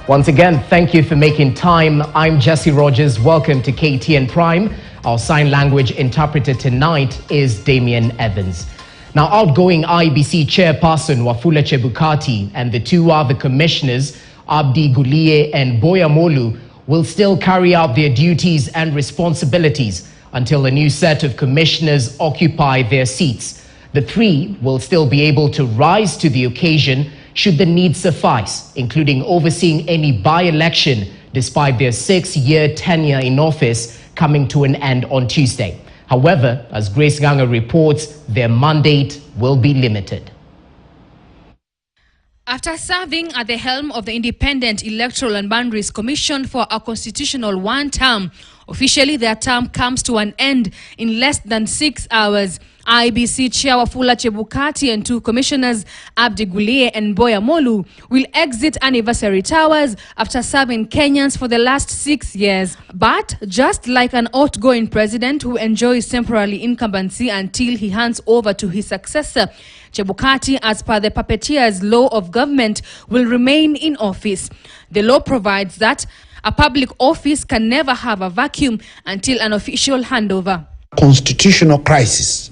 Once again, thank you for making time. I'm Jesse Rogers. Welcome to KTN Prime. Our sign language interpreter tonight is Damien Evans. Now, outgoing IEBC chairperson Wafula Chebukati and the two other commissioners, Abdi Guliye and Boyamolu, will still carry out their duties and responsibilities until a new set of commissioners occupy their seats. The three will still be able to rise to the occasion should the need suffice, including overseeing any by-election despite their 6-year tenure in office coming to an end on Tuesday. However, as Grace Nganga reports, their mandate will be limited. After serving at the helm of the Independent Electoral and Boundaries Commission for a constitutional one term, officially their term comes to an end in less than 6 hours. IEBC Chair Wafula Chebukati and two commissioners, Abdi Guliye and Boyamolu, will exit anniversary towers after serving Kenyans for the last 6 years. But just like an outgoing president who enjoys temporary incumbency until he hands over to his successor, Chebukati, as per the puppeteer's law of government, will remain in office. The law provides that a public office can never have a vacuum until an official handover. Constitutional crisis.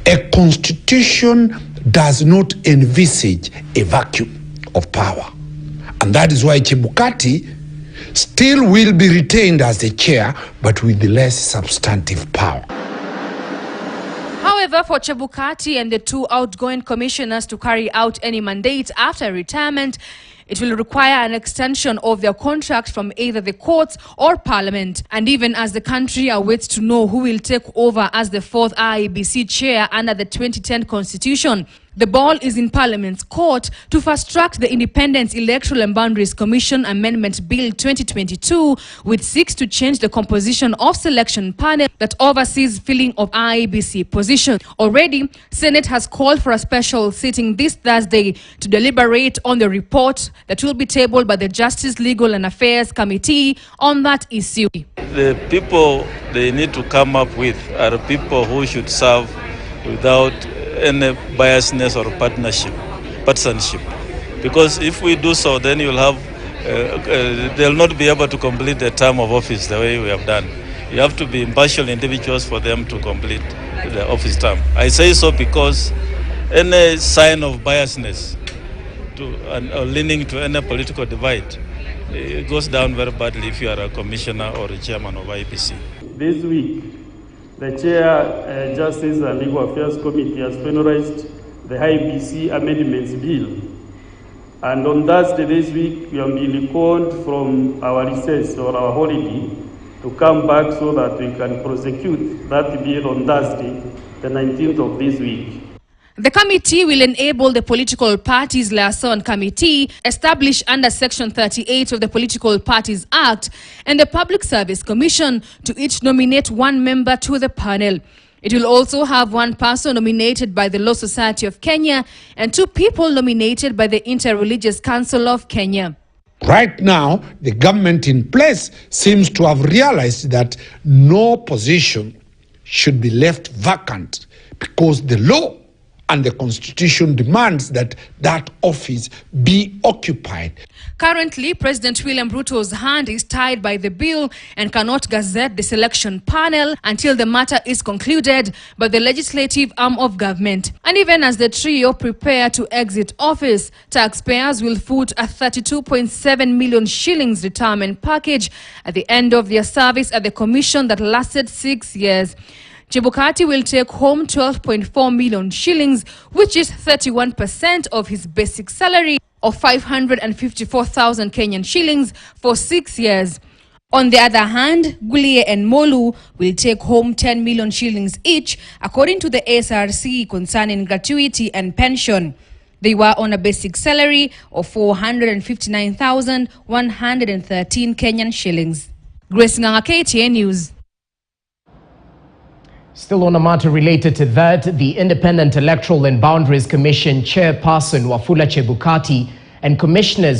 A constitution does not envisage a vacuum of power. And that is why Chebukati still will be retained as the chair, but with less substantive power. However, for Chebukati and the two outgoing commissioners to carry out any mandate after retirement, it will require an extension of their contract from either the courts or parliament. And even as the country awaits to know who will take over as the fourth IEBC chair under the 2010 constitution, the ball is in Parliament's court to fast-track the Independent Electoral and Boundaries Commission Amendment Bill 2022, which seeks to change the composition of selection panel that oversees filling of IEBC positions. Already, Senate has called for a special sitting this Thursday to deliberate on the report that will be tabled by the Justice, Legal and Affairs Committee on that issue. The people they need to come up with are people who should serve without any biasness or partisanship. Because if we do so, then you'll have, they'll not be able to complete the term of office the way we have done. You have to be impartial individuals for them to complete the office term. I say so because any sign of biasness or leaning to any political divide, it goes down very badly if you are a commissioner or a chairman of IEBC. This week, the Chair, Justice and Legal Affairs Committee has finalized the IEBC Amendments Bill. And on Thursday this week, we have been called from our recess or our holiday to come back so that we can prosecute that bill on Thursday, the 19th of this week. The committee will enable the Political Parties Liaison Committee, established under Section 38 of the Political Parties Act, and the Public Service Commission to each nominate one member to the panel. It will also have one person nominated by the Law Society of Kenya and two people nominated by the Interreligious Council of Kenya. Right now, the government in place seems to have realized that no position should be left vacant because the law and the constitution demands that that office be occupied. Currently, President William Ruto's hand is tied by the bill and cannot gazette the selection panel until the matter is concluded by the legislative arm of government. And even as the trio prepare to exit office, taxpayers will foot a 32.7 million shillings retirement package at the end of their service at the commission that lasted 6 years. Chebukati will take home 12.4 million shillings, which is 31% of his basic salary of 554,000 Kenyan shillings for 6 years. On the other hand, Guliye and Molu will take home 10 million shillings each, according to the SRC concerning gratuity and pension. They were on a basic salary of 459,113 Kenyan shillings. Grace Nganga, KTN News. Still on a matter related to that, the Independent Electoral and Boundaries Commission chairperson Wafula Chebukati and commissioners